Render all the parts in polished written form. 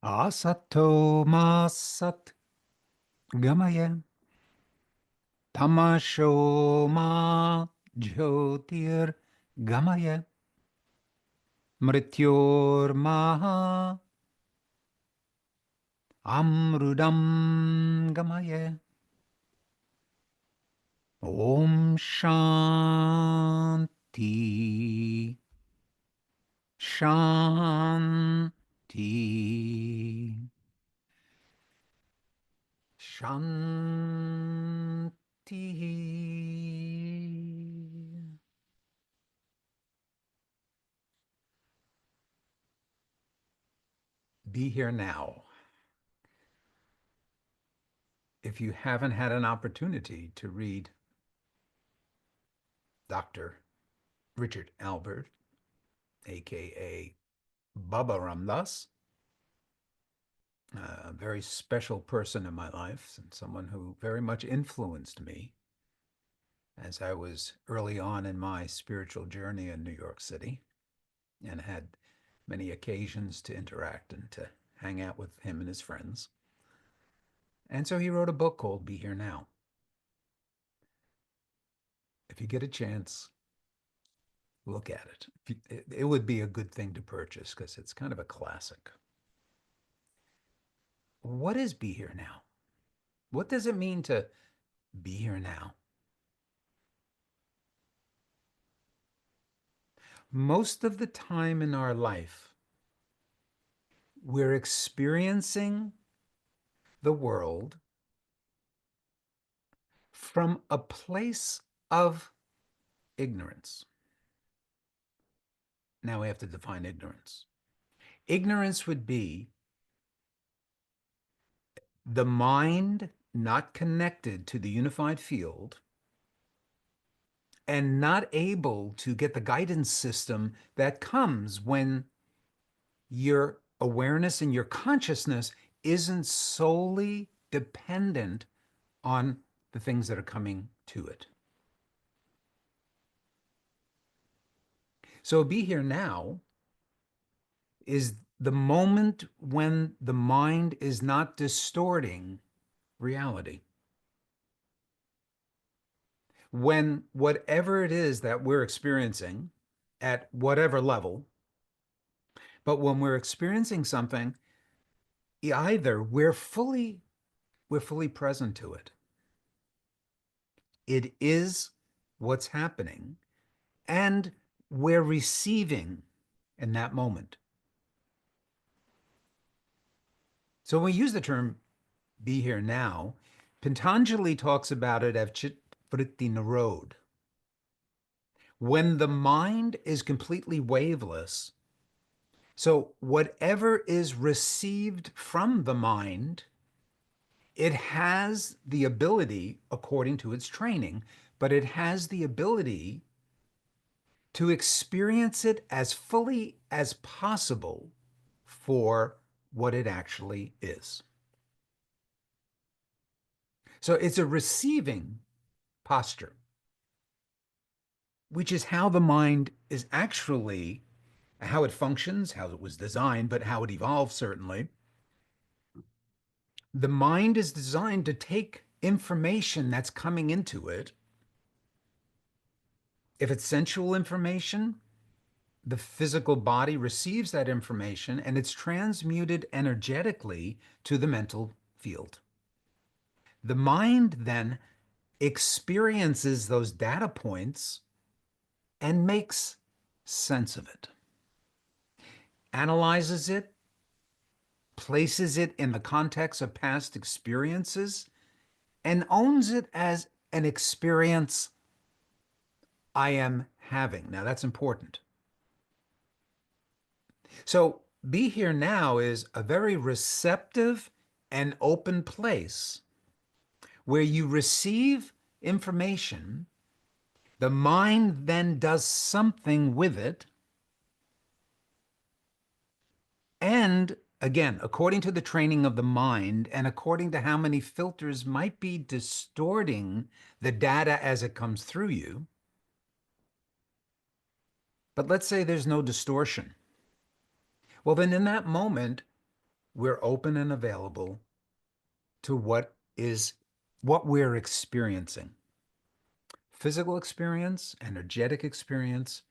Asato masat gamaya tamasho ma jyotir gamaya mrityor maha amrudam gamaya. Om Shanti Shanti Shanti. Be here now. If you haven't had an opportunity to read Dr. Richard Albert, aka Baba Ramdas, a very special person in my life and someone who very much influenced me as I was early on in my spiritual journey in New York City and had many occasions to interact and to hang out with him and his friends. And so he wrote a book called Be Here Now. If you get a chance, look at it. It would be a good thing to purchase because it's kind of a classic. What is Be Here Now? What does it mean to be here now? Most of the time in our life, we're experiencing the world from a place of ignorance. Now we have to define ignorance. Ignorance would be the mind not connected to the unified field and not able to get the guidance system that comes when your awareness and your consciousness isn't solely dependent on the things that are coming to it. So be here now is the moment when the mind is not distorting reality. When whatever it is that we're experiencing at whatever level, but when we're experiencing something, either we're fully present to it. It is what's happening, and we're receiving in that moment. So when we use the term be here now, Patanjali talks about it as chit vritti nirod. When the mind is completely waveless, so whatever is received from the mind, it has the ability, according to its training, but it has the ability to experience it as fully as possible for what it actually is. So it's a receiving posture, which is how the mind is actually, how it functions, how it was designed, but how it evolved, certainly. The mind is designed to take information that's coming into it. If it's sensual information, the physical body receives that information and it's transmuted energetically to the mental field. The mind then experiences those data points and makes sense of it, analyzes it, places it in the context of past experiences, and owns it as an experience I am having. Now, that's important. So, be here now is a very receptive and open place where you receive information, the mind then does something with it, and again, according to the training of the mind and according to how many filters might be distorting the data as it comes through you, but let's say there's no distortion. Well, then in that moment, we're open and available to what we're experiencing. Physical experience, energetic experience,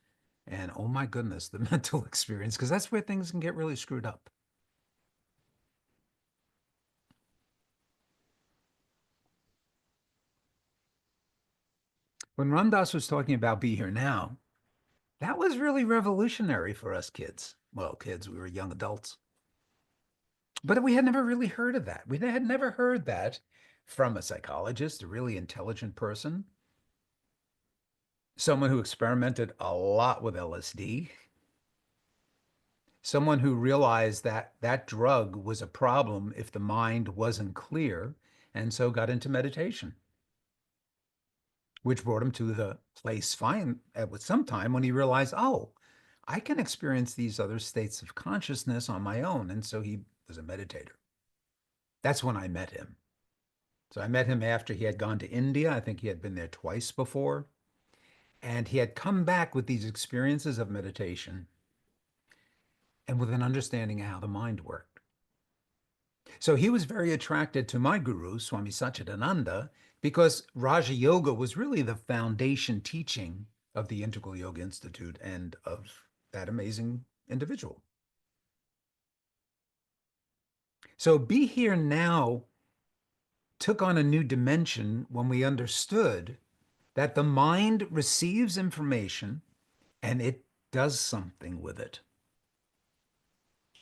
and oh my goodness, the mental experience, because that's where things can get really screwed up. When Ram Dass was talking about Be Here Now, that was really revolutionary for us kids. Well, kids, we were young adults. But we had never really heard of that. We had never heard that from a psychologist, a really intelligent person, someone who experimented a lot with LSD, someone who realized that that drug was a problem if the mind wasn't clear, and so got into meditation, which brought him to the place fine at some time when he realized, oh, I can experience these other states of consciousness on my own. And so he was a meditator. That's when I met him. So I met him after he had gone to India. I think he had been there twice before. And he had come back with these experiences of meditation and with an understanding of how the mind worked. So he was very attracted to my guru, Swami Satchidananda, because Raja Yoga was really the foundation teaching of the Integral Yoga Institute and of that amazing individual. So Be Here Now took on a new dimension when we understood that the mind receives information and it does something with it.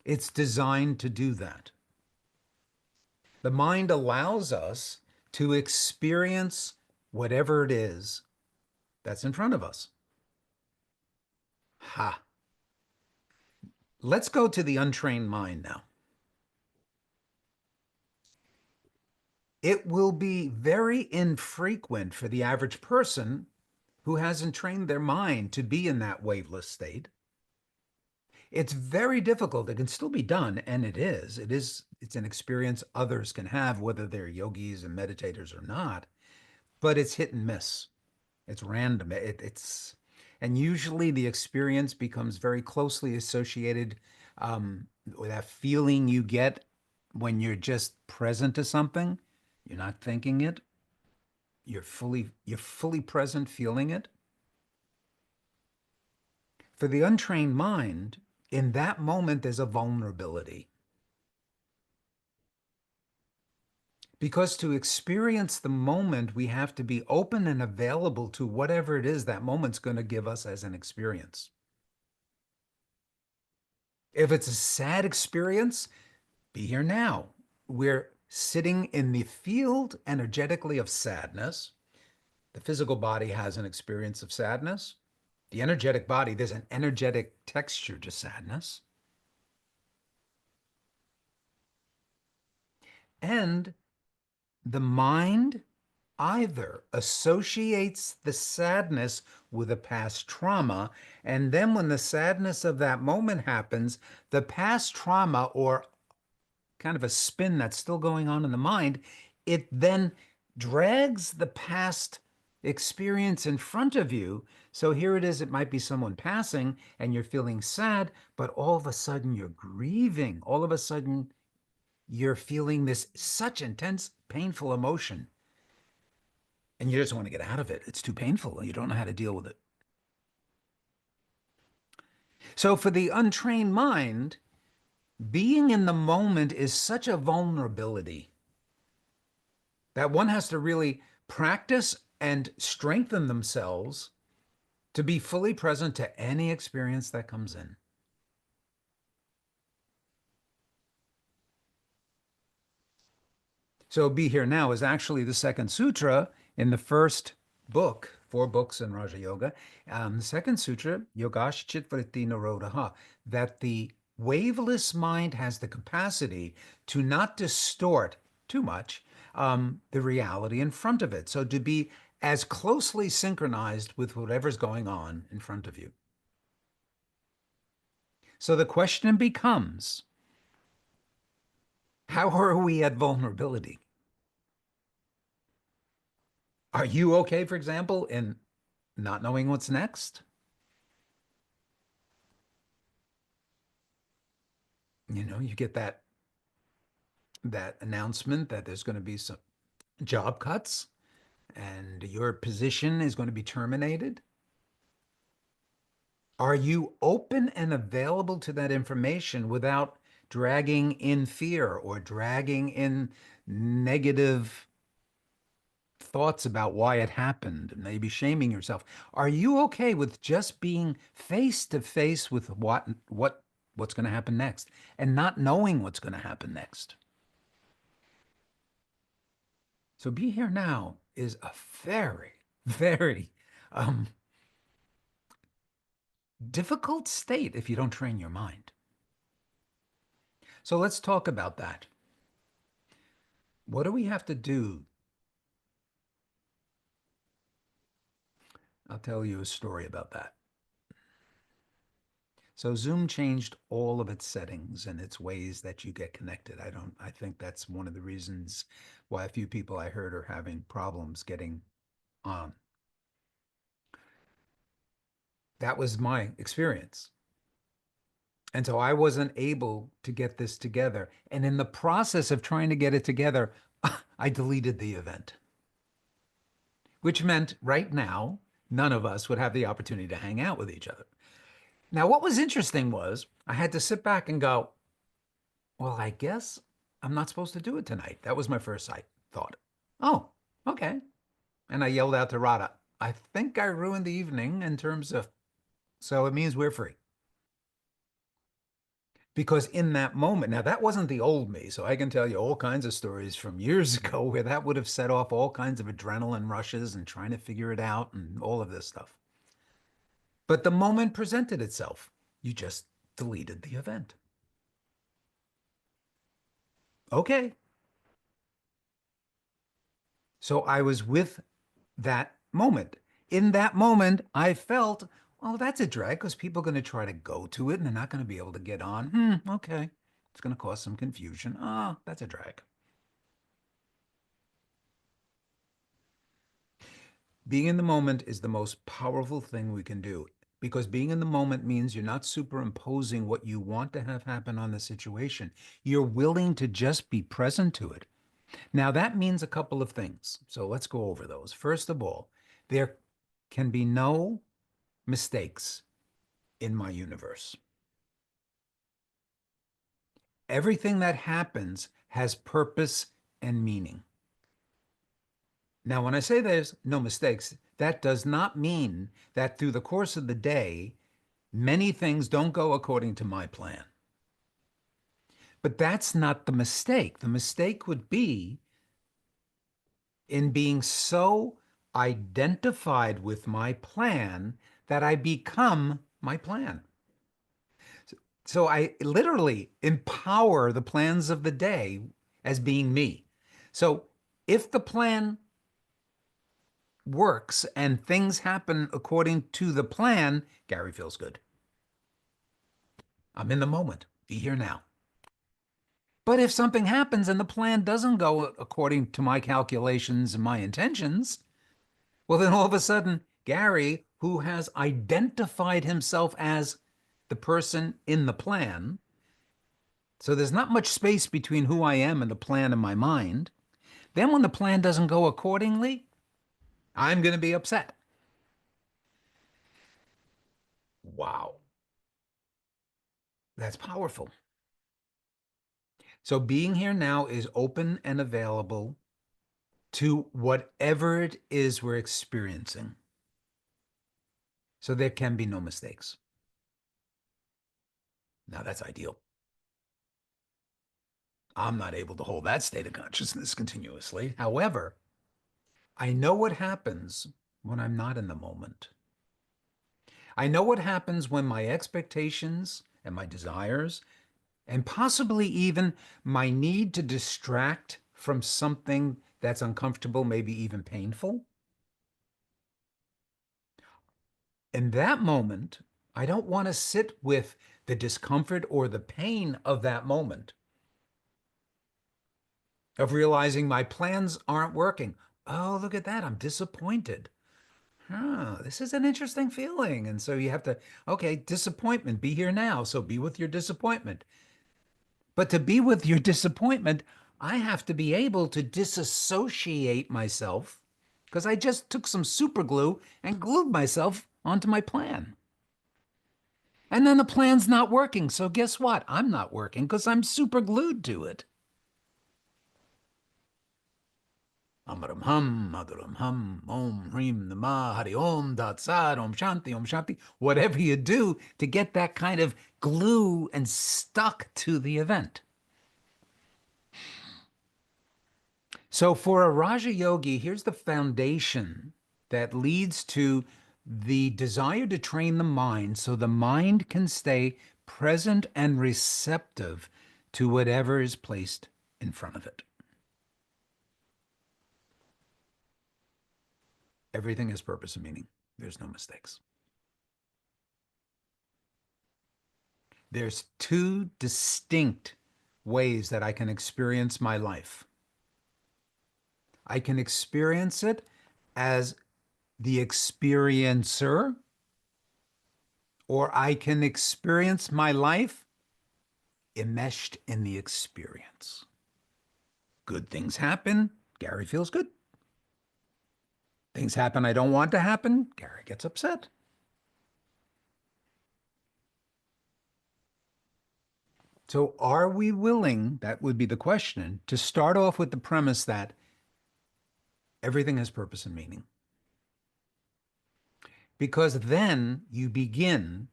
It's designed to do that. The mind allows us to experience whatever it is that's in front of us. Ha. Let's go to the untrained mind now. It will be very infrequent for the average person who hasn't trained their mind to be in that waveless state. It's very difficult. It can still be done, and it is. It's an experience others can have, whether they're yogis and meditators or not, but it's hit and miss. It's random. And usually the experience becomes very closely associated with that feeling you get when you're just present to something. You're not thinking it. You're fully present, feeling it. For the untrained mind, in that moment, there's a vulnerability. Because to experience the moment, we have to be open and available to whatever it is that moment's going to give us as an experience. If it's a sad experience, be here now. We're sitting in the field energetically of sadness. The physical body has an experience of sadness. The energetic body, there's an energetic texture to sadness. And the mind either associates the sadness with a past trauma, and then when the sadness of that moment happens, the past trauma, or kind of a spin that's still going on in the mind, it then drags the past experience in front of you. So here it is, it might be someone passing and you're feeling sad, but all of a sudden you're grieving. All of a sudden you're feeling this such intense, painful emotion. And you just want to get out of it. It's too painful and you don't know how to deal with it. So for the untrained mind, being in the moment is such a vulnerability that one has to really practice and strengthen themselves to be fully present to any experience that comes in. So Be Here Now is actually the second sutra in the first book, four books in Raja Yoga. The second sutra, Yogash Chitvritti Nirodha, that the waveless mind has the capacity to not distort too much the reality in front of it. So to be as closely synchronized with whatever's going on in front of you. So the question becomes, how are we at vulnerability? Are you okay, for example, in not knowing what's next? You know, you get that that announcement that there's going to be some job cuts and your position is going to be terminated? Are you open and available to that information without dragging in fear or dragging in negative thoughts about why it happened, maybe shaming yourself? Are you okay with just being face to face with what's going to happen next and not knowing what's going to happen next? So be here now is a very, very um, difficult state if you don't train your mind. So let's talk about that. What do we have to do? I'll tell you a story about that. So Zoom changed all of its settings and its ways that you get connected. I think that's one of the reasons why a few people I heard are having problems getting on. That was my experience. And so I wasn't able to get this together. And in the process of trying to get it together, I deleted the event, which meant right now, none of us would have the opportunity to hang out with each other. Now, what was interesting was I had to sit back and go, well, I guess I'm not supposed to do it tonight. That was my first thought. Oh, okay. And I yelled out to Rada, I think I ruined the evening in terms of, so it means we're free. Because in that moment, now that wasn't the old me, so I can tell you all kinds of stories from years ago where that would have set off all kinds of adrenaline rushes and trying to figure it out and all of this stuff. But the moment presented itself. You just deleted the event. Okay. So I was with that moment. In that moment, I felt, well, that's a drag because people are going to try to go to it and they're not going to be able to get on. Okay. It's going to cause some confusion. Ah, that's a drag. Being in the moment is the most powerful thing we can do because being in the moment means you're not superimposing what you want to have happen on the situation. You're willing to just be present to it. Now, that means a couple of things. So let's go over those. First of all, there can be no mistakes in my universe. Everything that happens has purpose and meaning. Now, when I say there's no mistakes, that does not mean that through the course of the day, many things don't go according to my plan. But that's not the mistake. The mistake would be in being so identified with my plan that I become my plan. So I literally empower the plans of the day as being me. So if the plan works and things happen according to the plan, Gary feels good. I'm in the moment. Be here now. But if something happens and the plan doesn't go according to my calculations and my intentions, well, then all of a sudden, Gary, who has identified himself as the person in the plan, so there's not much space between who I am and the plan in my mind. Then when the plan doesn't go accordingly, I'm going to be upset. Wow, that's powerful. So being here now is open and available to whatever it is we're experiencing. So there can be no mistakes. Now that's ideal. I'm not able to hold that state of consciousness continuously. However, I know what happens when I'm not in the moment. I know what happens when my expectations and my desires, and possibly even my need to distract from something that's uncomfortable, maybe even painful. In that moment, I don't want to sit with the discomfort or the pain of that moment, of realizing my plans aren't working. Oh, look at that. I'm disappointed. This is an interesting feeling. And so you have to, okay, disappointment, be here now. So be with your disappointment. But to be with your disappointment, I have to be able to disassociate myself because I just took some super glue and glued myself onto my plan. And then the plan's not working. So guess what? I'm not working because I'm super glued to it. Amaram hum, madaram hum, om, hrim, nama, hari om, tat sad, om shanti, om shanti. Whatever you do to get that kind of glue and stuck to the event. So for a Raja Yogi, here's the foundation that leads to the desire to train the mind so the mind can stay present and receptive to whatever is placed in front of it. Everything has purpose and meaning. There's no mistakes. There's two distinct ways that I can experience my life. I can experience it as the experiencer, or I can experience my life enmeshed in the experience. Good things happen, Gary feels good. Things happen I don't want to happen, Gary gets upset. So, are we willing, that would be the question, to start off with the premise that everything has purpose and meaning? Because then you begin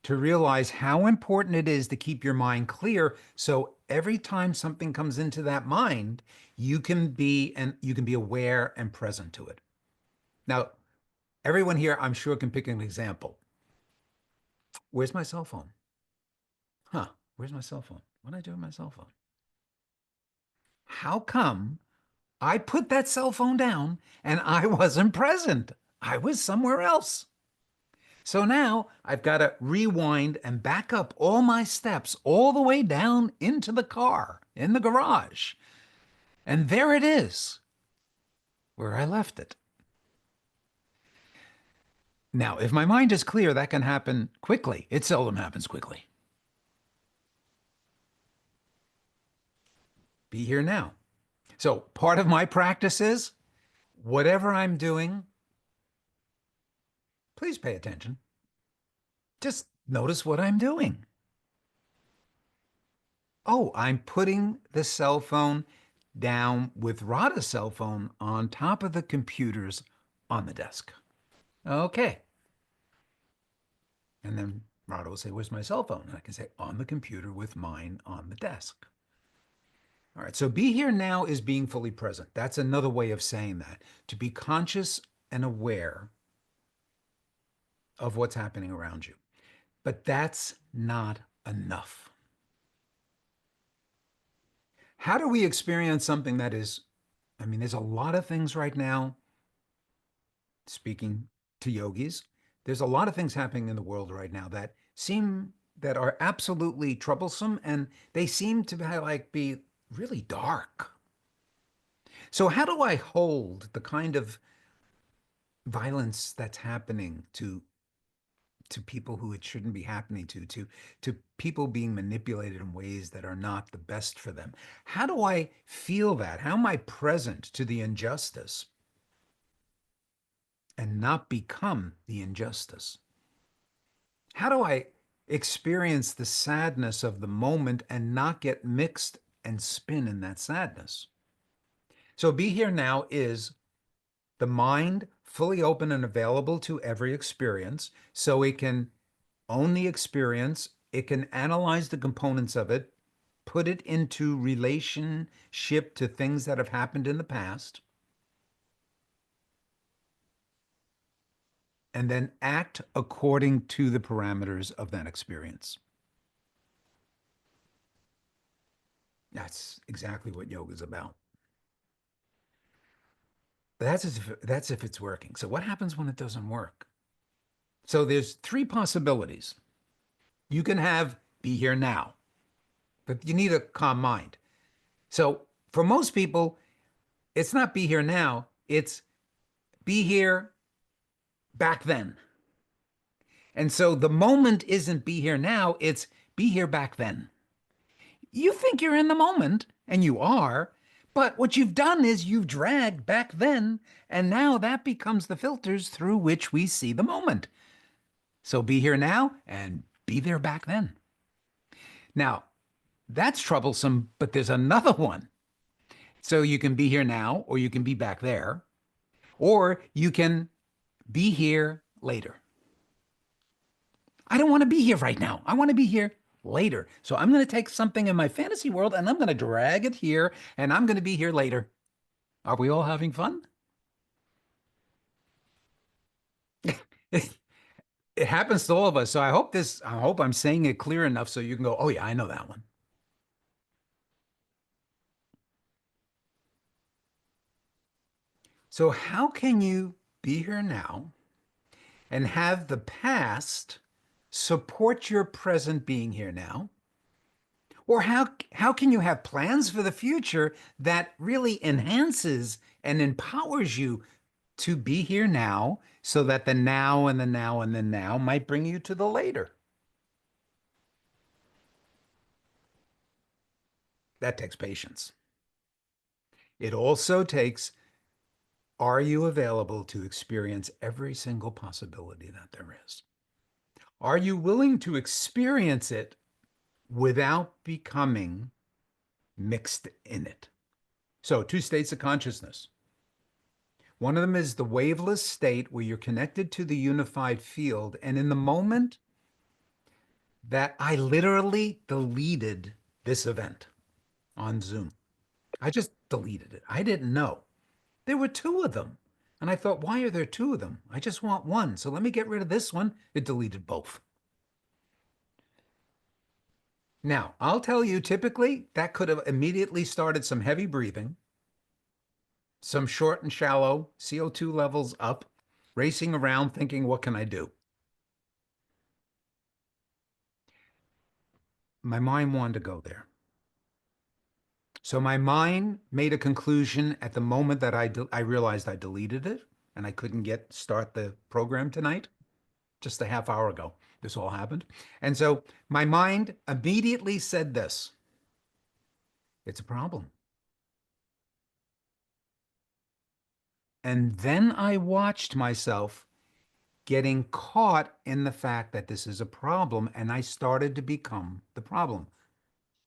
to realize how important it is to keep your mind clear. So every time something comes into that mind, you can be aware and present to it. Now, everyone here, I'm sure, can pick an example. Where's my cell phone? Huh, where's my cell phone? What did I do with my cell phone? How come I put that cell phone down and I wasn't present? I was somewhere else. So now I've got to rewind and back up all my steps all the way down into the car in the garage. And there it is, where I left it. Now, if my mind is clear, that can happen quickly. It seldom happens quickly. Be here now. So part of my practice is whatever I'm doing, please pay attention. Just notice what I'm doing. Oh, I'm putting the cell phone down with Radha's cell phone on top of the computers on the desk. Okay. And then Radha will say, where's my cell phone? And I can say, on the computer with mine on the desk. All right. So be here now is being fully present. That's another way of saying that. To be conscious and aware of what's happening around you. But that's not enough. How do we experience something that is, I mean, there's a lot of things right now, speaking to yogis, there's a lot of things happening in the world right now that are absolutely troublesome, and they seem to be really dark. So how do I hold the kind of violence that's happening to people who it shouldn't be happening to people being manipulated in ways that are not the best for them? How do I feel that? How am I present to the injustice and not become the injustice? How do I experience the sadness of the moment and not get mixed and spin in that sadness? So be here now is the mind fully open and available to every experience so it can own the experience, it can analyze the components of it, put it into relationship to things that have happened in the past, and then act according to the parameters of that experience. That's exactly what yoga is about. That's if it's working. So what happens when it doesn't work? So there's three possibilities. You can have be here now, but you need a calm mind. So for most people, it's not be here now, it's be here back then. And so the moment isn't be here now, it's be here back then. You think you're in the moment, and you are, but what you've done is you've dragged back then, and now that becomes the filters through which we see the moment. So be here now and be there back then. Now, that's troublesome, but there's another one. So you can be here now, or you can be back there, or you can be here later. I don't want to be here right now. I want to be here later. So I'm going to take something in my fantasy world and I'm going to drag it here and I'm going to be here later. Are we all having fun? It happens to all of us. So I hope I'm saying it clear enough so you can go, oh yeah, I know that one. So how can you be here now and have the past support your present being here now? Or how can you have plans for the future that really enhances and empowers you to be here now so that the now and the now and the now might bring you to the later? That takes patience. It also takes, are you available to experience every single possibility that there is? Are you willing to experience it without becoming mixed in it? So, two states of consciousness. One of them is the waveless state where you're connected to the unified field. And in the moment that I literally deleted this event on Zoom, I just deleted it. I didn't know. There were two of them. And I thought, why are there two of them? I just want one. So let me get rid of this one. It deleted both. Now, I'll tell you, typically, that could have immediately started some heavy breathing, some short and shallow CO2 levels up, racing around thinking, what can I do? My mind wanted to go there. So my mind made a conclusion at the moment that I realized I deleted it and I couldn't start the program tonight, just a half hour ago. This all happened. And so my mind immediately said this, it's a problem. And then I watched myself getting caught in the fact that this is a problem, and I started to become the problem.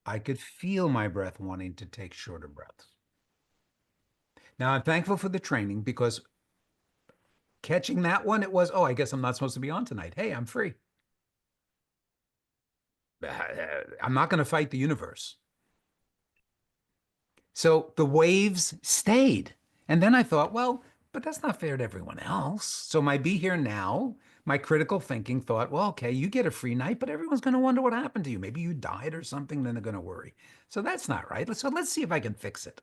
I could feel my breath wanting to take shorter breaths. Now, I'm thankful for the training because catching that one, it was, oh, I guess I'm not supposed to be on tonight. Hey, I'm free. I'm not going to fight the universe. So the waves stayed. And then I thought, well, but that's not fair to everyone else. So my be here now, my critical thinking thought, well, okay, you get a free night, but everyone's going to wonder what happened to you. Maybe you died or something, then they're going to worry. So that's not right. So let's see if I can fix it.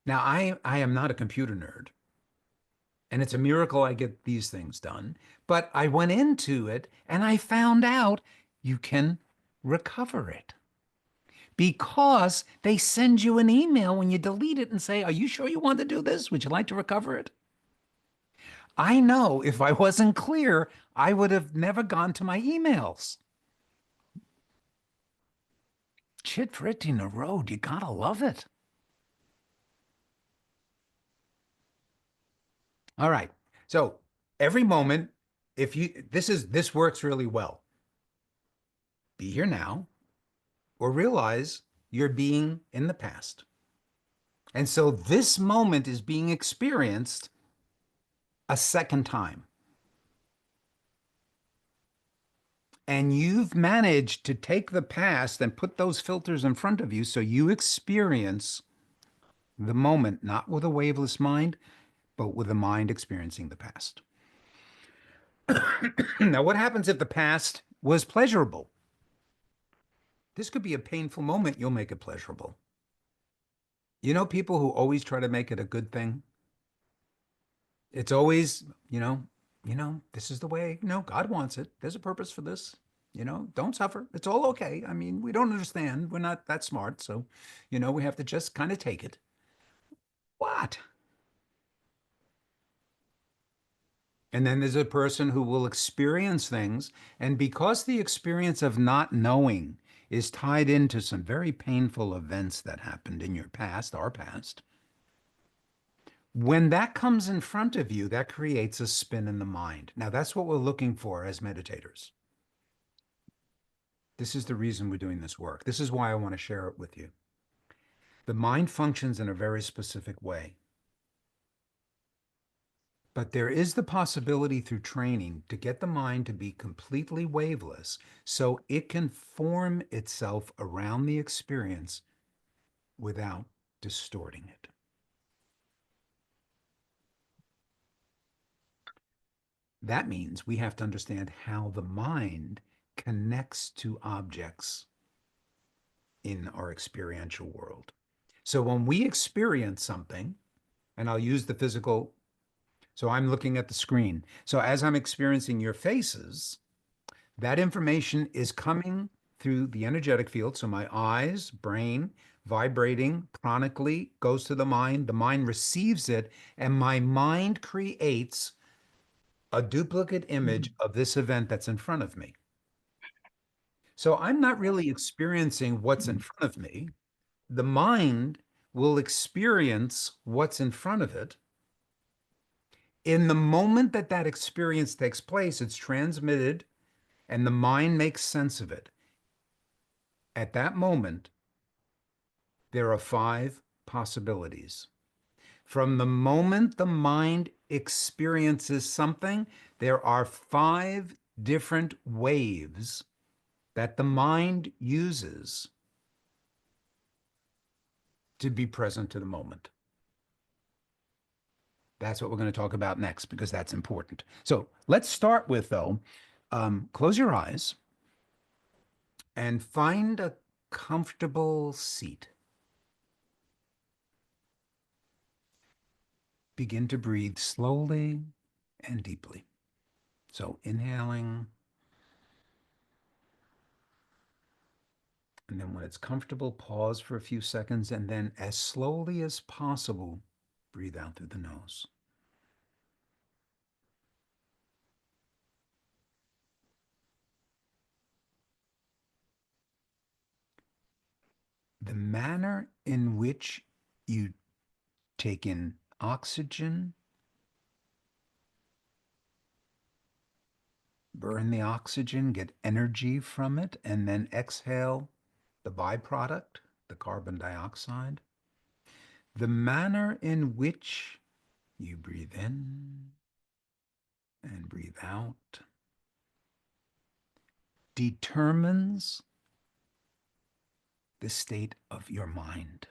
Now, I am not a computer nerd, and it's a miracle I get these things done. But I went into it and I found out you can recover it because they send you an email when you delete it and say, are you sure you want to do this? Would you like to recover it? I know if I wasn't clear, I would have never gone to my emails. Chit for it in the road. You gotta love it. All right. So every moment, if you this works really well. Be here now or realize you're being in the past. And so this moment is being experienced a second time. And you've managed to take the past and put those filters in front of you so you experience the moment, not with a waveless mind, but with a mind experiencing the past. Now, what happens if the past was pleasurable? This could be a painful moment. You'll make it pleasurable. You know, people who always try to make it a good thing. It's always, this is the way, God wants it. There's a purpose for this. Don't suffer. It's all okay. I mean, we don't understand. We're not that smart. So, we have to just kind of take it. What? And then there's a person who will experience things. And because the experience of not knowing is tied into some very painful events that happened in your past, our past. When that comes in front of you, that creates a spin in the mind. Now, that's what we're looking for as meditators. This is the reason we're doing this work. This is why I want to share it with you. The mind functions in a very specific way. But there is the possibility through training to get the mind to be completely waveless so it can form itself around the experience without distorting it. That means we have to understand how the mind connects to objects in our experiential world. So when we experience something, and I'll use the physical, so I'm looking at the screen. So as I'm experiencing your faces, that information is coming through the energetic field. So my eyes, brain, vibrating chronically goes to the mind receives it, and my mind creates a duplicate image of this event that's in front of me. So I'm not really experiencing what's in front of me. The mind will experience what's in front of it. In the moment that that experience takes place, it's transmitted and the mind makes sense of it. At that moment, there are five possibilities. From the moment the mind experiences something, there are five different waves that the mind uses to be present to the moment. That's what we're going to talk about next because that's important. So let's start with, though, close your eyes and find a comfortable seat. Begin to breathe slowly and deeply. So inhaling, and then when it's comfortable, pause for a few seconds, and then as slowly as possible, breathe out through the nose. The manner in which you take in oxygen, burn the oxygen, get energy from it, and then exhale the byproduct, the carbon dioxide. The manner in which you breathe in and breathe out determines the state of your mind.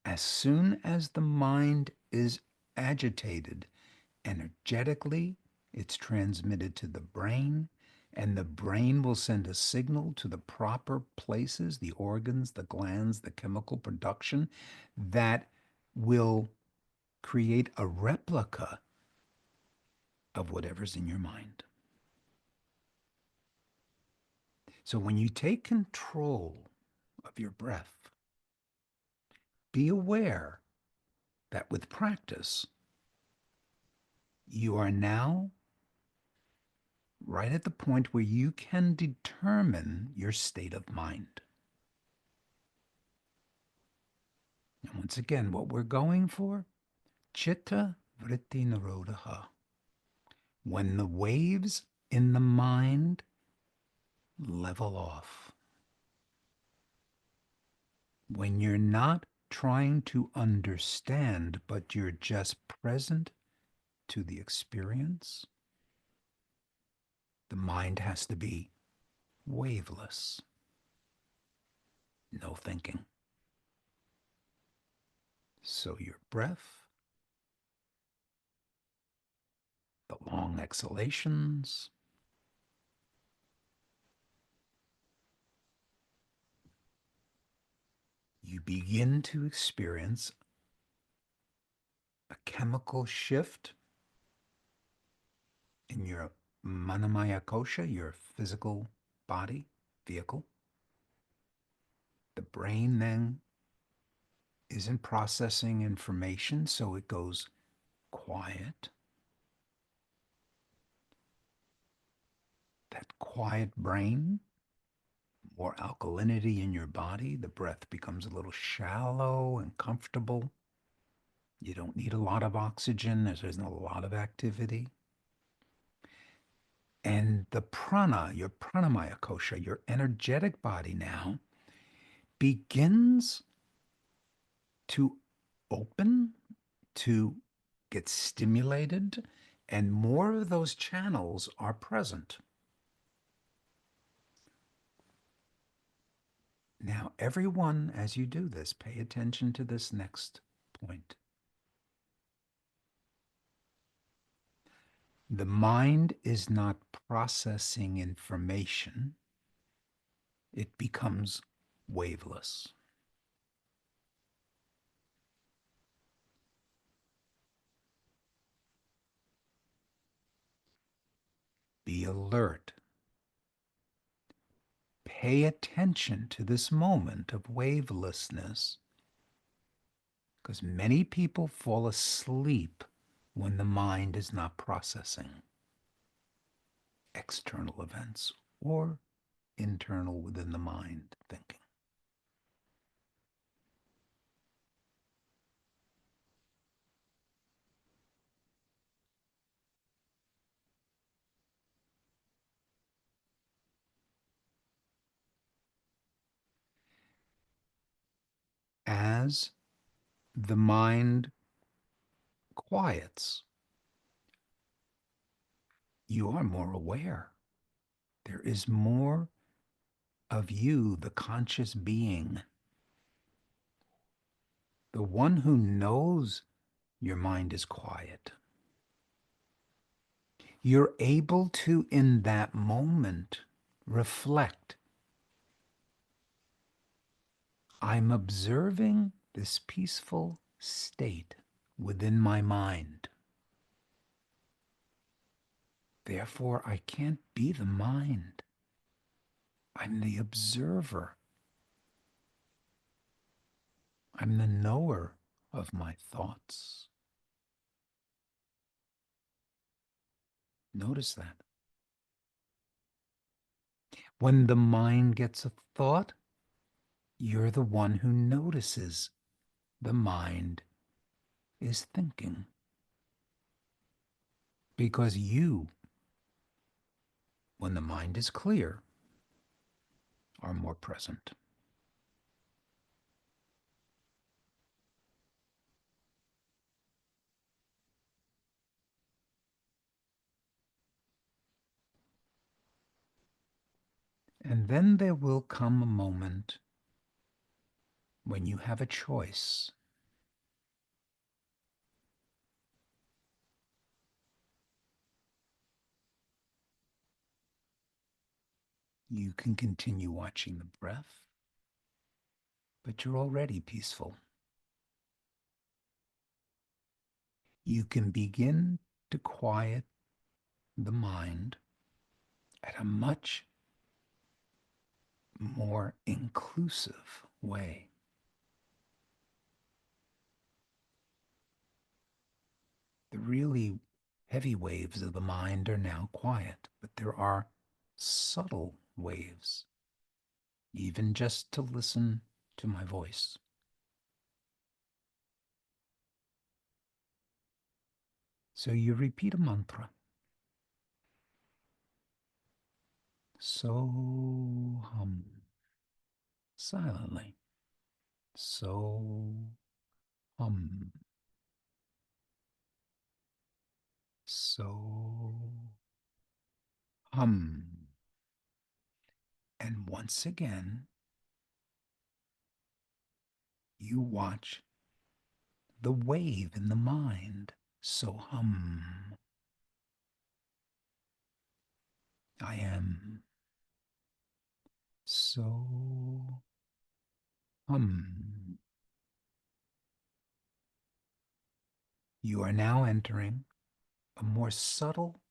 As soon as the mind is agitated energetically, it's transmitted to the brain, and the brain will send a signal to the proper places, the organs, the glands, the chemical production that will create a replica of whatever's in your mind. So when you take control of your breath, be aware that with practice, you are now right at the point where you can determine your state of mind. And once again, what we're going for, chitta vritti nirodha. When the waves in the mind level off, when you're not trying to understand, but you're just present to the experience, the mind has to be waveless, no thinking. So your breath, the long exhalations, you begin to experience a chemical shift in your manamaya kosha, your physical body, vehicle. The brain then isn't processing information, so it goes quiet. quiet brain, more alkalinity in your body. The breath becomes a little shallow and comfortable. You don't need a lot of oxygen. There's a lot of activity. And the prana, your pranamaya kosha, your energetic body now begins to open, to get stimulated, and more of those channels are present. Now, everyone, as you do this, pay attention to this next point. The mind is not processing information, it becomes waveless. Be alert. Pay attention to this moment of wavelessness, because many people fall asleep when the mind is not processing external events or internal within the mind thinking. As the mind quiets, you are more aware. There is more of you, the conscious being, the one who knows your mind is quiet. You're able to, in that moment, reflect. I'm observing this peaceful state within my mind. Therefore, I can't be the mind. I'm the observer. I'm the knower of my thoughts. Notice that. When the mind gets a thought, you're the one who notices the mind is thinking. Because you, when the mind is clear, are more present. And then there will come a moment when you have a choice. You can continue watching the breath, but you're already peaceful. You can begin to quiet the mind at a much more inclusive way. The really heavy waves of the mind are now quiet, but there are subtle waves, even just to listen to my voice. So you repeat a mantra. So hum, silently. So hum. So hum. And once again, you watch the wave in the mind. So hum. I am. So hum. You are now entering a more subtle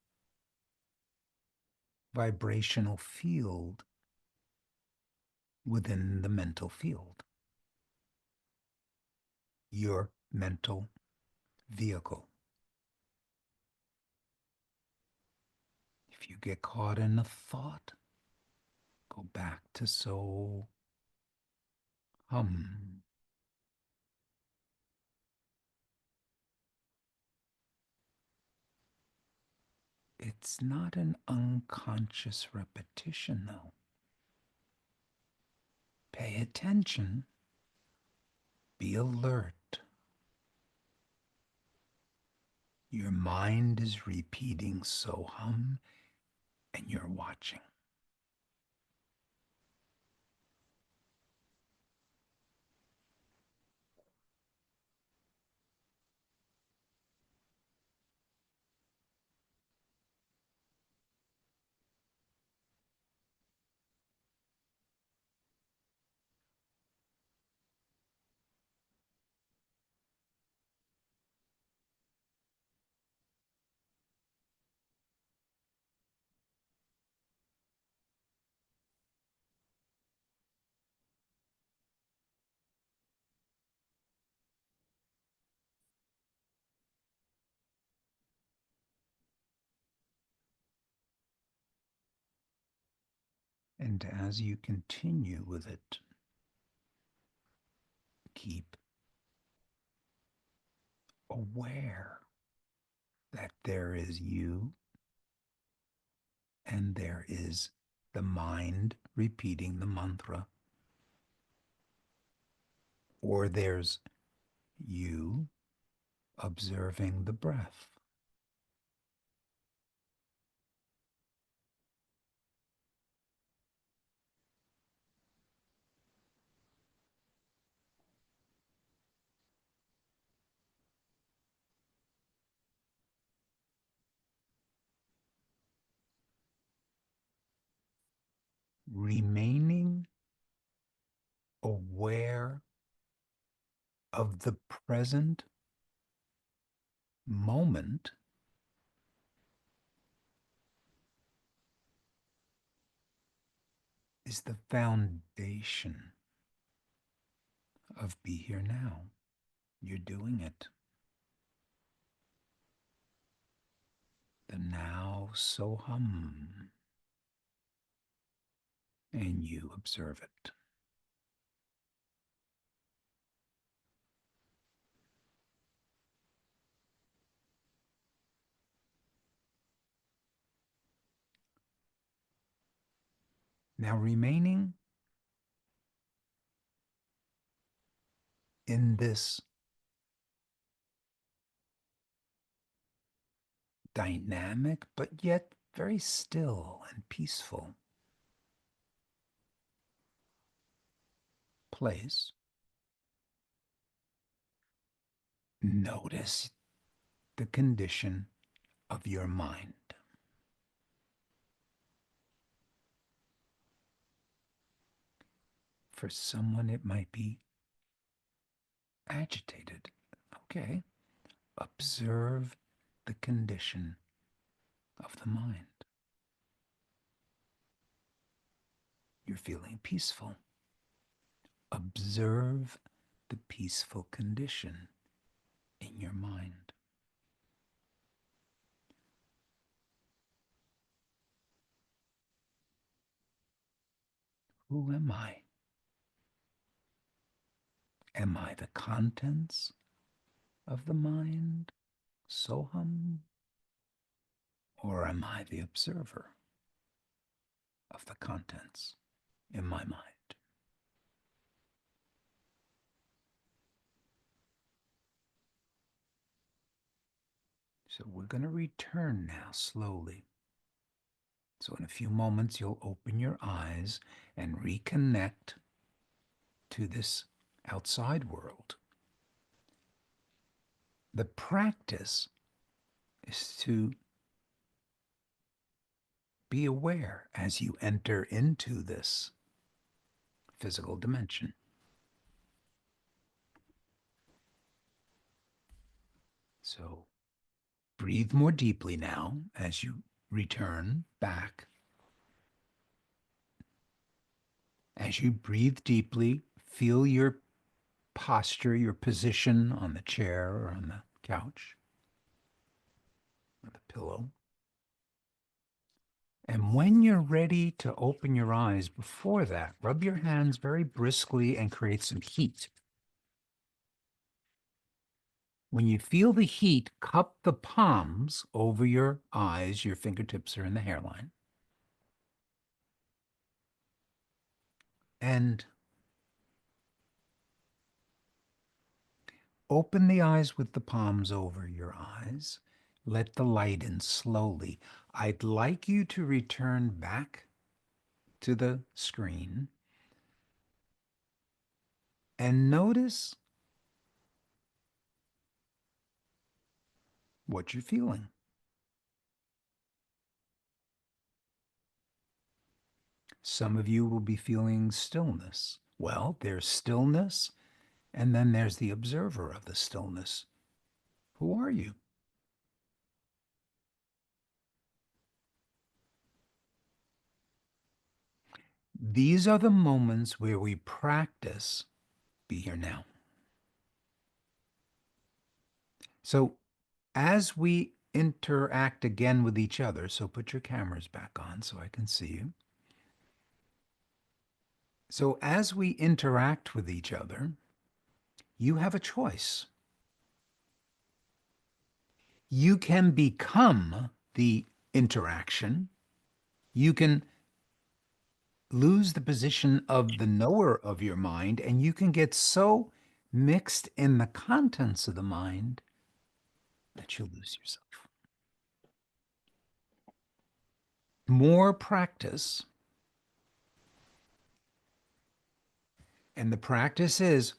vibrational field within the mental field, your mental vehicle. If you get caught in a thought, go back to so hum. It's not an unconscious repetition, though. Pay attention, be alert. Your mind is repeating so hum, and you're watching. And as you continue with it, keep aware that there is you and there is the mind repeating the mantra, or there's you observing the breath. Remaining aware of the present moment is the foundation of Be Here Now. You're doing it. The now so hum, and you observe it. Now, remaining in this dynamic, but yet very still and peaceful place, notice the condition of your mind. For someone, it might be agitated. Okay, observe the condition of the mind. You're feeling peaceful. Observe the peaceful condition in your mind. Who am I? Am I the contents of the mind, Soham? Or am I the observer of the contents in my mind? So we're going to return now slowly. So in a few moments, you'll open your eyes and reconnect to this outside world. The practice is to be aware as you enter into this physical dimension. So breathe more deeply now as you return back. As you breathe deeply, feel your posture, your position on the chair or on the couch or the pillow. And when you're ready to open your eyes, before that, rub your hands very briskly and create some heat. When you feel the heat, cup the palms over your eyes. Your fingertips are in the hairline. And open the eyes with the palms over your eyes. Let the light in slowly. I'd like you to return back to the screen and notice what you're feeling. Some of you will be feeling stillness. Well, there's stillness, and then there's the observer of the stillness. Who are you? These are the moments where we practice be here now. So as we interact again with each other, so put your cameras back on so I can see you. So as we interact with each other, you have a choice. You can become the interaction. You can lose the position of the knower of your mind, and you can get so mixed in the contents of the mind that you lose yourself. More practice, and the practice is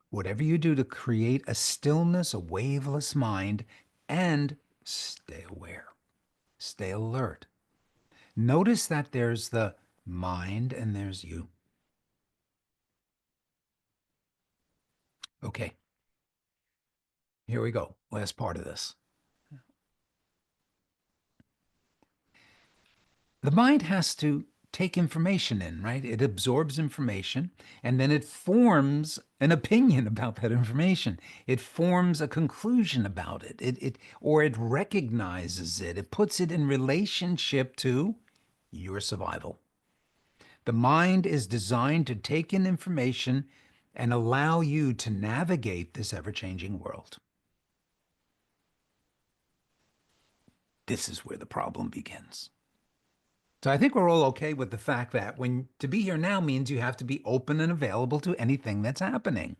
whatever you do to create a stillness, a waveless mind, and stay aware, stay alert. Notice that there's the mind and there's you. Okay, here we go. Last part of this. The mind has to take information in, right? It absorbs information and then it forms an opinion about that information. It forms a conclusion about it. Or it recognizes it. It puts it in relationship to your survival. The mind is designed to take in information and allow you to navigate this ever-changing world. This is where the problem begins. So I think we're all okay with the fact that when to be here now means you have to be open and available to anything that's happening.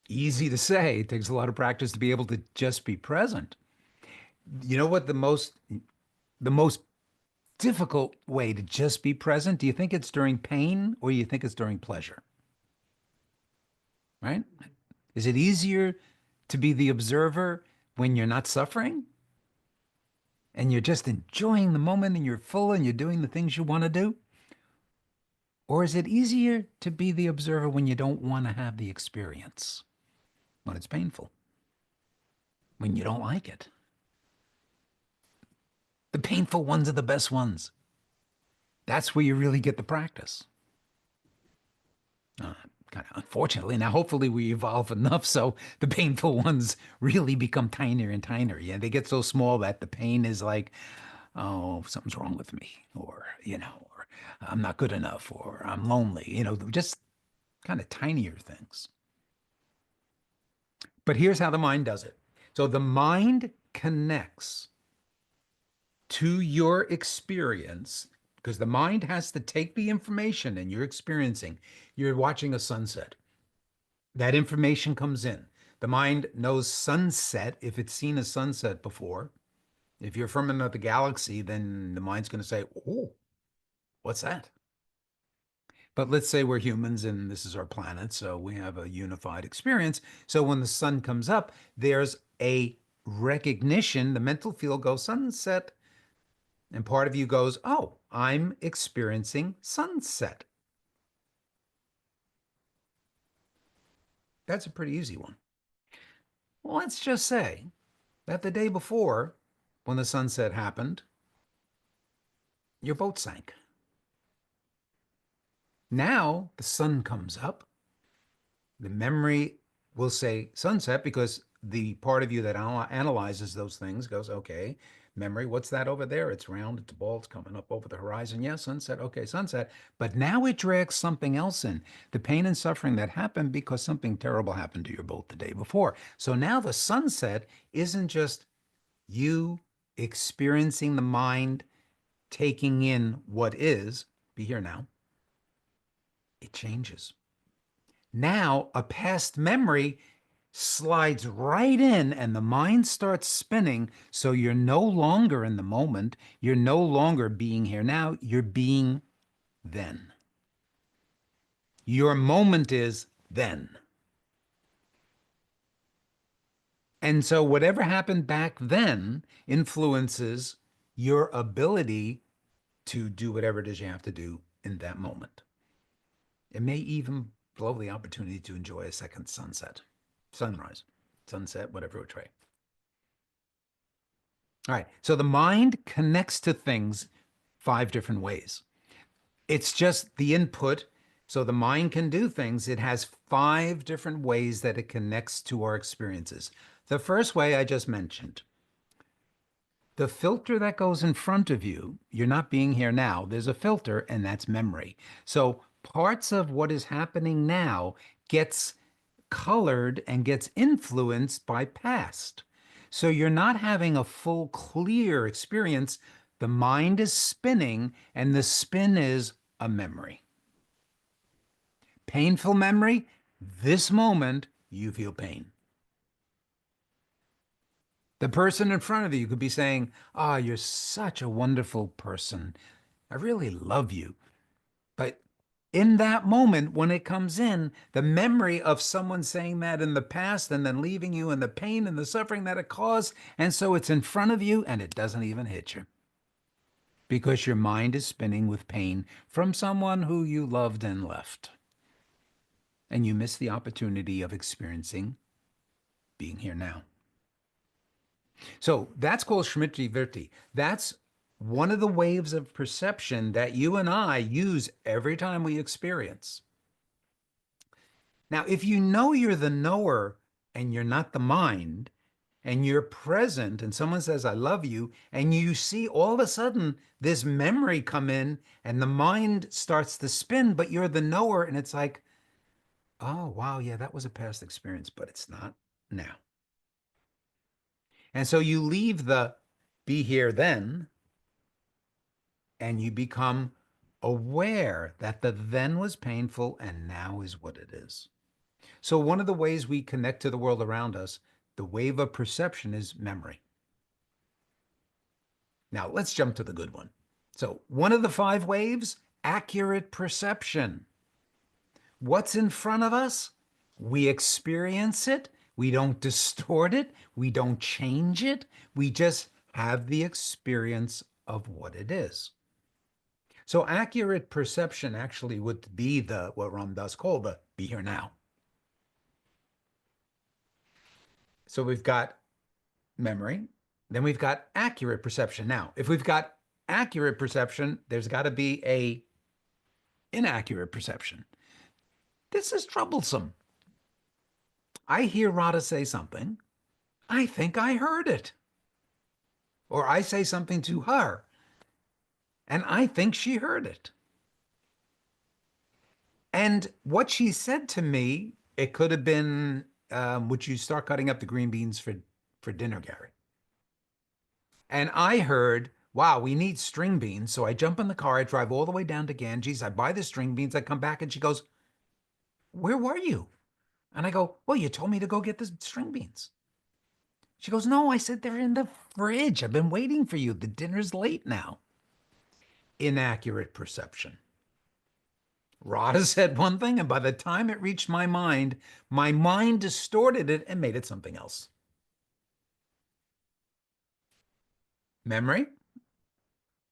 Easy to say. It takes a lot of practice to be able to just be present. You know what the most difficult way to just be present? Do you think it's during pain or you think it's during pleasure? Right? Is it easier to be the observer when you're not suffering and you're just enjoying the moment and you're full and you're doing the things you want to do? Or is it easier to be the observer when you don't want to have the experience, when it's painful, when you don't like it? The painful ones are the best ones. That's where you really get the practice. Kind of unfortunately, now hopefully we evolve enough so the painful ones really become tinier and tinier. Yeah, they get so small that the pain is like, oh, something's wrong with me, or I'm not good enough, or I'm lonely, just kind of tinier things. But here's how the mind does it. So the mind connects to your experience because the mind has to take the information and you're experiencing. You're watching a sunset. That information comes in. The mind knows sunset if it's seen a sunset before. If you're from another galaxy, then the mind's going to say, oh, what's that? But let's say we're humans and this is our planet, so we have a unified experience. So when the sun comes up, there's a recognition. The mental field goes sunset, and part of you goes, oh, I'm experiencing sunset. That's a pretty easy one. Well, let's just say that the day before, when the sunset happened, your boat sank. Now the sun comes up. The memory will say sunset because the part of you that analyzes those things goes, okay, memory, what's that over there? It's round, it's a ball, it's coming up over the horizon. Yeah, sunset. Okay, sunset. But now it drags something else in, the pain and suffering that happened because something terrible happened to your boat the day before. So now the sunset isn't just you experiencing the mind, taking in what is, be here now. It changes. Now a past memory slides right in and the mind starts spinning. So you're no longer in the moment. You're no longer being here now. You're being then. Your moment is then. And so whatever happened back then influences your ability to do whatever it is you have to do in that moment. It may even blow the opportunity to enjoy a second sunset, sunrise, sunset, whatever which way. All right. So the mind connects to things 5 different ways. It's just the input. So the mind can do things. It has 5 different ways that it connects to our experiences. The first way I just mentioned, the filter that goes in front of you, you're not being here now. There's a filter, and that's memory. So parts of what is happening now gets colored and gets influenced by past. So you're not having a full, clear experience. The mind is spinning, and the spin is a memory. Painful memory, this moment, you feel pain. The person in front of you could be saying, "Ah, oh, you're such a wonderful person. I really love you." But in that moment, when it comes in, the memory of someone saying that in the past and then leaving you and the pain and the suffering that it caused, and so it's in front of you and it doesn't even hit you because your mind is spinning with pain from someone who you loved and left. And you miss the opportunity of experiencing being here now. So that's called Smriti Vritti. That's one of the waves of perception that you and I use every time we experience. Now, if you know you're the knower and you're not the mind, and you're present, and someone says, I love you, and you see all of a sudden this memory come in, and the mind starts to spin, but you're the knower, and it's like, oh, wow, yeah, that was a past experience, but it's not now. And so you leave the be here then, and you become aware that the then was painful and now is what it is. So one of the ways we connect to the world around us, the wave of perception, is memory. Now let's jump to the good one. So one of the 5 waves, accurate perception. What's in front of us? We experience it. We don't distort it. We don't change it. We just have the experience of what it is. So accurate perception actually would be the what Ram Dass called the be here now. So we've got memory, then we've got accurate perception. Now, if we've got accurate perception, there's got to be a inaccurate perception. This is troublesome. I hear Radha say something. I think I heard it. Or I say something to her, and I think she heard it. And what she said to me, it could have been, would you start cutting up the green beans for dinner, Gary? And I heard, wow, we need string beans. So I jump in the car, I drive all the way down to Ganges, I buy the string beans, I come back, and she goes, where were you? And I go, well, you told me to go get the string beans. She goes, no, I said they're in the fridge. I've been waiting for you. The dinner's late now. Inaccurate perception. Radha said one thing, and by the time it reached my mind distorted it and made it something else. Memory,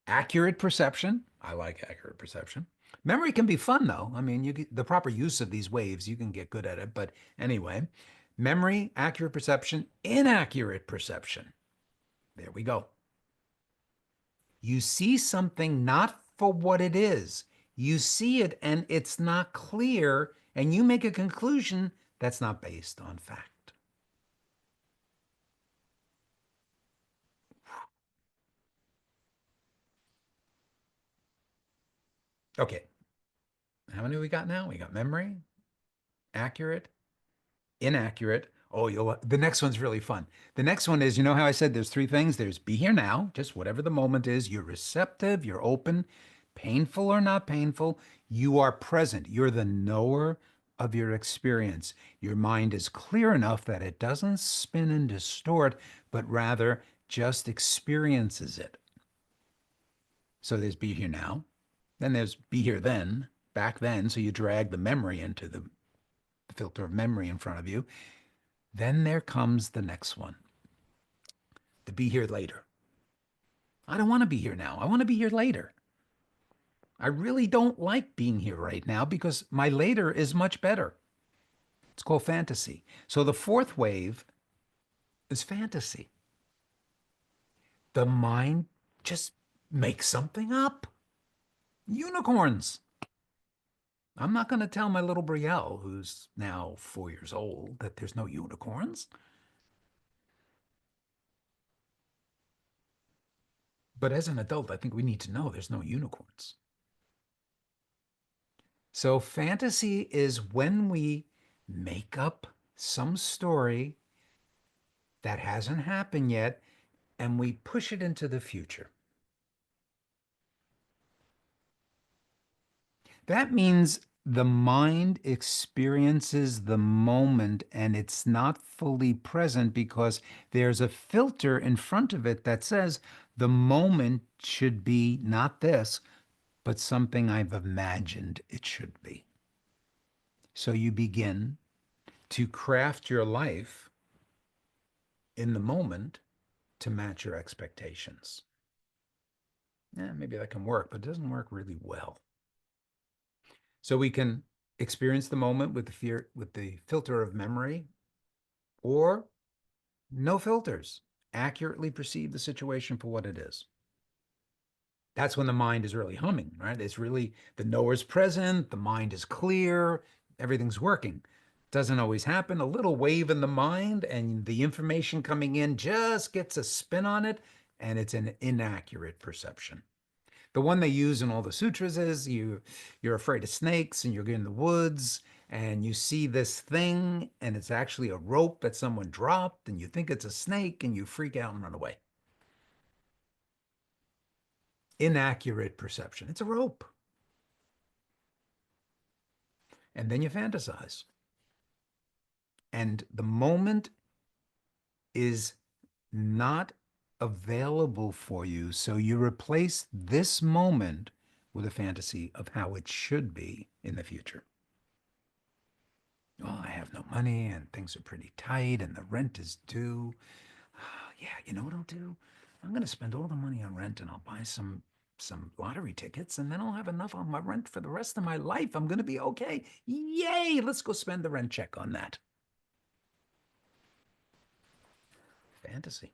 accurate perception. I like accurate perception. Memory can be fun, though. I mean, the proper use of these waves, you can get good at it. But anyway, memory, accurate perception, inaccurate perception. There we go. You see something not for what it is. You see it and it's not clear, and you make a conclusion that's not based on fact. Okay. How many we got now? We got memory, accurate, inaccurate. Oh, the next one's really fun. The next one is, you know how I said there's three things? There's be here now, just whatever the moment is. You're receptive, you're open, painful or not painful. You are present. You're the knower of your experience. Your mind is clear enough that it doesn't spin and distort, but rather just experiences it. So there's be here now. Then there's be here then, back then. So you drag the memory into the filter of memory in front of you. Then there comes the next one, to be here later. I don't want to be here now. I want to be here later. I really don't like being here right now because my later is much better. It's called fantasy. So the fourth wave is fantasy. The mind just makes something up. Unicorns. I'm not going to tell my little Brielle, who's now 4 years old, that there's no unicorns. But as an adult, I think we need to know there's no unicorns. So fantasy is when we make up some story that hasn't happened yet and we push it into the future. That means the mind experiences the moment and it's not fully present because there's a filter in front of it that says the moment should be not this, but something I've imagined it should be. So you begin to craft your life in the moment to match your expectations. Yeah, maybe that can work, but it doesn't work really well. So we can experience the moment with the fear, with the filter of memory, or no filters, accurately perceive the situation for what it is. That's when the mind is really humming, right? It's really the knower's present, the mind is clear, everything's working. Doesn't always happen. A little wave in the mind, and the information coming in just gets a spin on it, and it's an inaccurate perception. The one they use in all the sutras is you're afraid of snakes and you're in the woods and you see this thing and it's actually a rope that someone dropped and you think it's a snake and you freak out and run away. Inaccurate perception. It's a rope. And then you fantasize. And the moment is not available for you. So you replace this moment with a fantasy of how it should be in the future. Well, I have no money and things are pretty tight and the rent is due. Yeah, you know what I'll do? I'm going to spend all the money on rent and I'll buy some lottery tickets and then I'll have enough on my rent for the rest of my life. I'm going to be okay. Yay, let's go spend the rent check on that. Fantasy.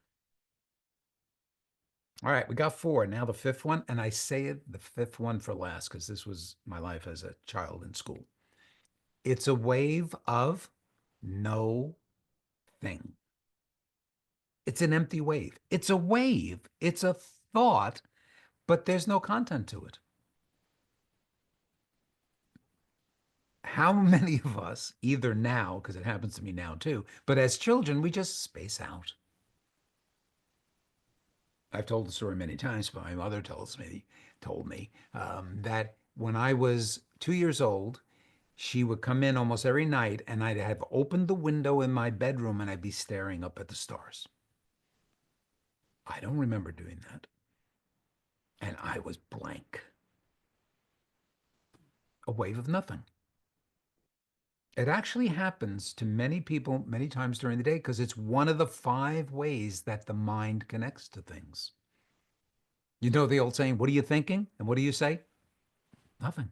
All right, we got four. Now the fifth one, and I say it the fifth one for last because this was my life as a child in school. It's a wave of no thing. It's an empty wave. It's a wave. It's a thought, but there's no content to it. How many of us, either now, because it happens to me now too, but as children, we just space out. I've told the story many times, but my mother told me that when I was 2 years old, she would come in almost every night, and I'd have opened the window in my bedroom, and I'd be staring up at the stars. I don't remember doing that, and I was blank, a wave of nothing. It actually happens to many people many times during the day because it's one of the five ways that the mind connects to things. You know the old saying, what are you thinking? And what do you say? Nothing.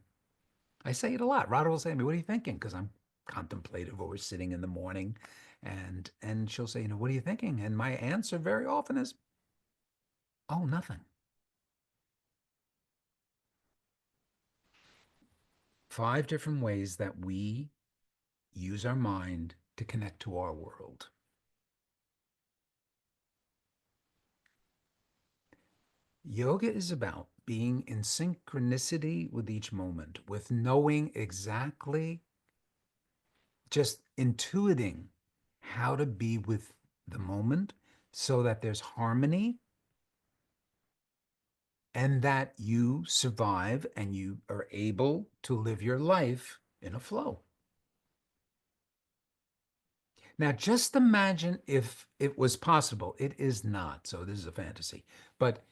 I say it a lot. Rhoda will say to me, what are you thinking? Because I'm contemplative or we're sitting in the morning and she'll say, what are you thinking? And my answer very often is, oh, nothing. Five different ways that we use our mind to connect to our world. Yoga is about being in synchronicity with each moment, with knowing exactly, just intuiting how to be with the moment so that there's harmony and that you survive and you are able to live your life in a flow. Now, just imagine if it was possible. It is not, so this is a fantasy. But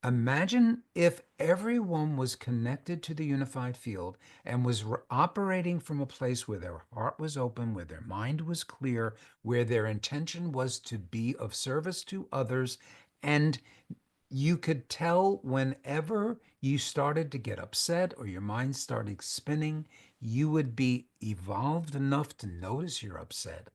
imagine if everyone was connected to the unified field and was operating from a place where their heart was open, where their mind was clear, where their intention was to be of service to others. And you could tell whenever you started to get upset or your mind started spinning, you would be evolved enough to notice you're upset,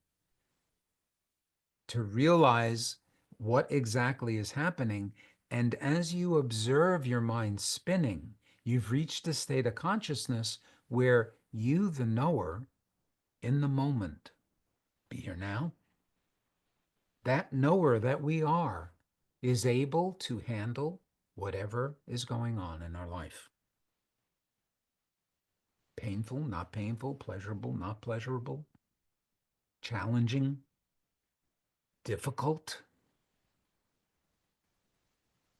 to realize what exactly is happening. And as you observe your mind spinning, you've reached a state of consciousness where you, the knower, in the moment, be here now, that knower that we are, is able to handle whatever is going on in our life. Painful, not painful, pleasurable, not pleasurable, challenging, difficult,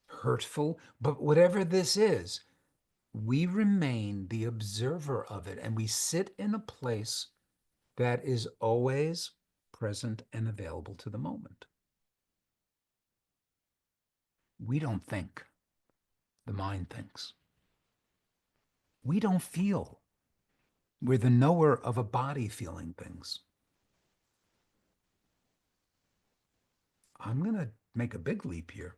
hurtful, but whatever this is, we remain the observer of it, and we sit in a place that is always present and available to the moment. We don't think, the mind thinks. We don't feel. We're the knower of a body feeling things. I'm going to make a big leap here.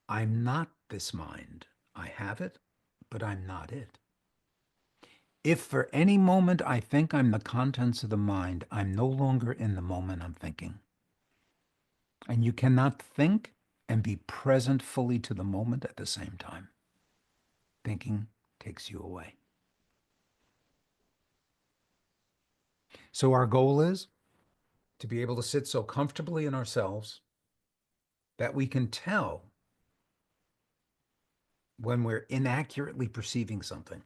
I'm not this mind. I have it, but I'm not it. If for any moment I think I'm the contents of the mind, I'm no longer in the moment I'm thinking. And you cannot think and be present fully to the moment at the same time. Thinking takes you away. So our goal is to be able to sit so comfortably in ourselves that we can tell when we're inaccurately perceiving something.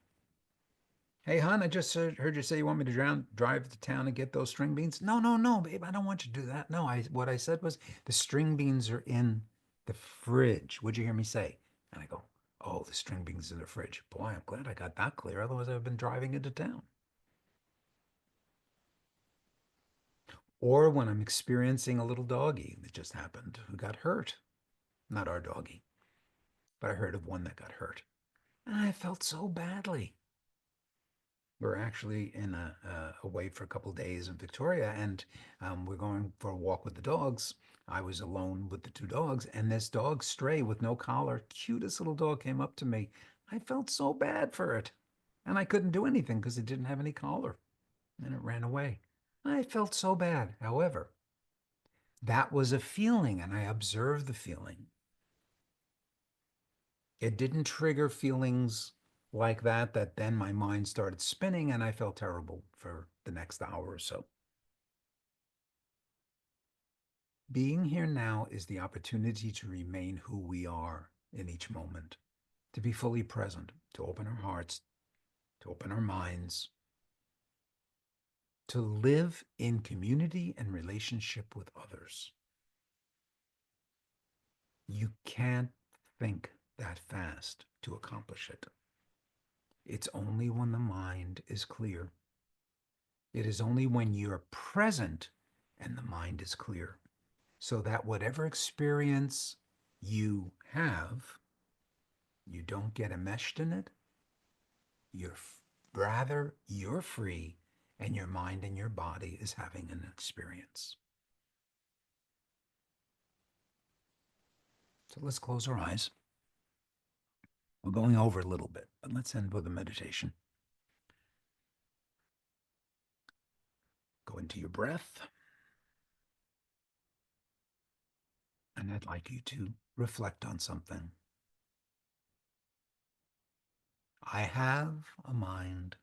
Hey, hon, I just heard you say you want me to drive to town and get those string beans. No, no, no, babe, I don't want you to do that. No, what I said was the string beans are in the fridge. What'd you hear me say? And I go, oh, the string beans in the fridge. Boy, I'm glad I got that clear. Otherwise, I've been driving into town. Or when I'm experiencing a little doggy that just happened who got hurt. Not our doggy, but I heard of one that got hurt. And I felt so badly. We're actually away for a couple of days in Victoria, and we're going for a walk with the dogs. I was alone with the two dogs, and this dog, Stray, with no collar, cutest little dog, came up to me. I felt so bad for it, and I couldn't do anything because it didn't have any collar, and it ran away. I felt so bad. However, that was a feeling, and I observed the feeling. It didn't trigger feelings like that then my mind started spinning and I felt terrible for the next hour or so. Being here now is the opportunity to remain who we are in each moment, to be fully present, to open our hearts, to open our minds, to live in community and relationship with others. You can't think that fast to accomplish it. It's only when the mind is clear. It is only when you're present and the mind is clear, so that whatever experience you have, you don't get enmeshed in it. Rather, you're free and your mind and your body is having an experience. So let's close our eyes. We're going over a little bit, but let's end with a meditation. Go into your breath. And I'd like you to reflect on something. I have a mind.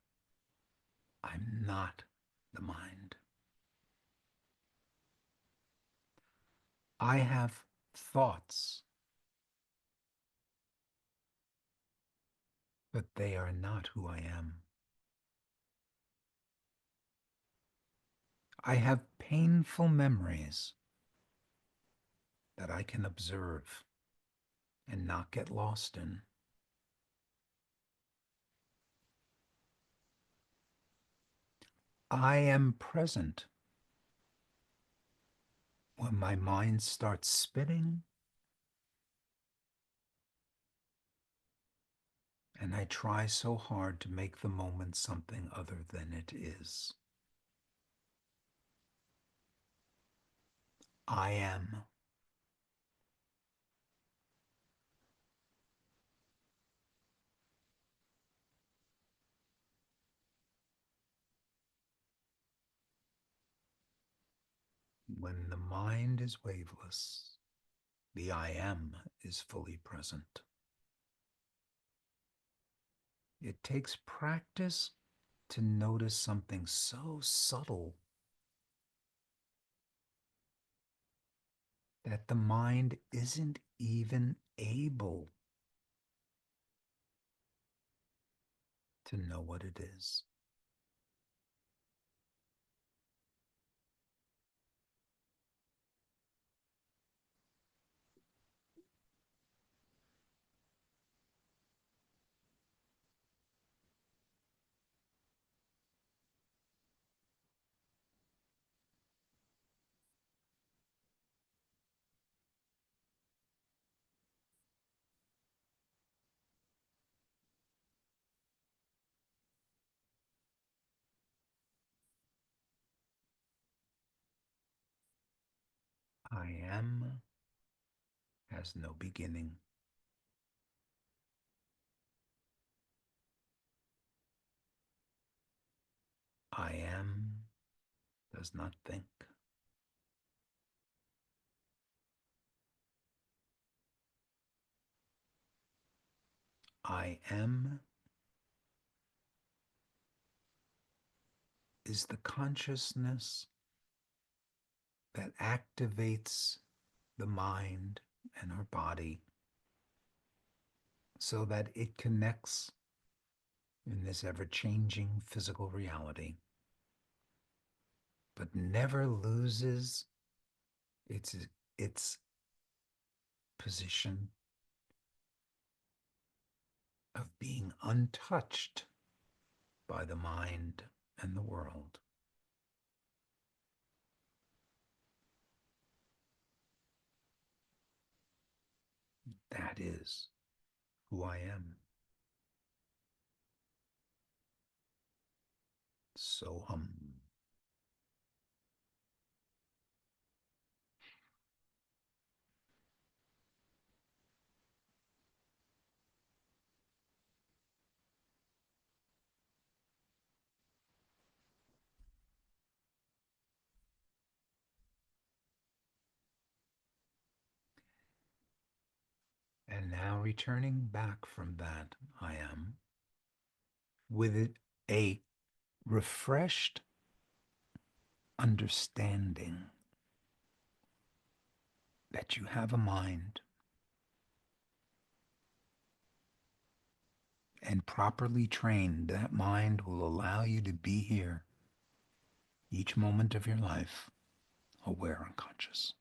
I'm not the mind. I have thoughts. but they are not who I am. I have painful memories that I can observe and not get lost in. I am present when my mind starts spinning and I try so hard to make the moment something other than it is. I am. When the mind is waveless, the I am is fully present. It takes practice to notice something so subtle that the mind isn't even able to know what it is. I am has no beginning. I am does not think. I am is the consciousness that activates the mind and our body so that it connects in this ever changing physical reality, but never loses its, its position of being untouched by the mind and the world. That is who I am. So And now returning back from that, I am with it a refreshed understanding that you have a mind and properly trained, that mind will allow you to be here each moment of your life, aware and conscious.